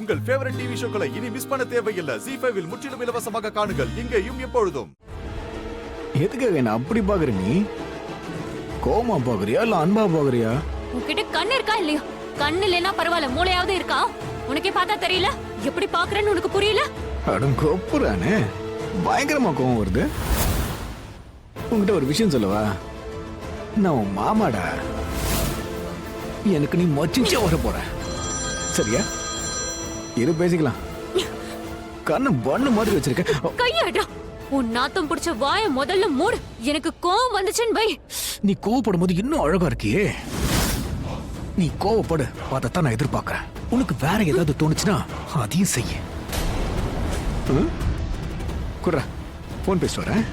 உங்கள் favourite TV ஷோக்களை இனி miss பண்ண தேவையில்லை. ZEE5 இல் முற்றிலும் இலவசமாக காணுங்கள். இங்கேயும் எப்பொழுதும். எதுக்காக என்ன அப்படி பாக்குற நீ? கோமா பாக்குறியா இல்ல அன்பா பாக்குறியா? உன்கிட்ட கண்ணு இருக்கா இல்லையா? கண்ணு இல்லைன்னா பரவாயில்ல, மூளையாவது இருக்கா? உனக்கே பார்த்தா தெரியல, எப்படி பாக்குறேன்னு உனக்கு புரியல? அடங்கொப்புறானே, பயங்கரமா கோவம் வருது. உன்கிட்ட ஒரு விஷயம் சொல்லவா? நான் உன் மாமாடா. எனக்கு நீ மச்சிச்சே வர போற, சரியா? இரு பேசிக்கலாம். கண்ணு பண்ணு மாதிரி வச்சிருக்க. கையாடா, உன் நாத்தம் பிடிச்ச வாய முதல்ல மூடு. எனக்கு கோவம் வந்துச்சுன்னு வை. நீ கோவப்படும் போது இன்னும் அழகா இருக்கியே. நீ கோவப்படு, அதைத்தான் நான் எதிர்பார்க்கிறேன். உனக்கு வேற ஏதாவது தோணுச்சுன்னா அதையும் செய்ய. குர்ரா, போன் பேசிட்டு வரேன்.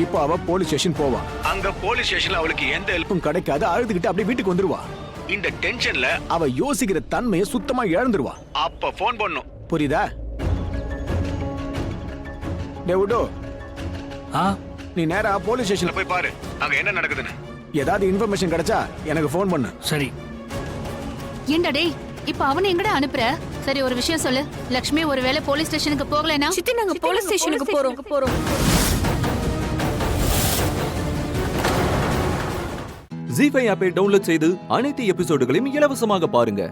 இப்போ அவ போலீஸ் ஸ்டேஷன் போவா. அங்க போலீஸ் ஸ்டேஷன்ல அவளுக்கு எந்த ஹெல்ப்பும் கிடைக்காது. அழுதுகிட்டு அப்படியே வீட்டுக்கு வந்துருவா. இந்த டென்ஷன்ல அவ யோசிக்கிற தன்மையை சுத்தமா இழந்துருவா. அப்ப போன் பண்ணும், புரியுதா? டேவிடோ, நீ நேரா போலீஸ் ஸ்டேஷன்ல போய் பாரு, அங்க என்ன நடக்குதுன்னு. ஏதாவது இன்ஃபர்மேஷன் கிடைச்சா எனக்கு போன் பண்ணு. சரி. ஏண்டா டேய், இப்ப அவனை எங்கடா அனுப்புற? சரி, ஒரு விஷயம் சொல்லு. லட்சுமி ஒருவேளை போலீஸ் ஸ்டேஷனுக்கு போகலைனா? சித்தி, நாங்க போலீஸ் ஸ்டேஷனுக்கு போறோம். ZEE5 ஆப்பை டவுன்லோட் செய்து அனைத்து எபிசோடுகளையும் இலவசமாக பாருங்க.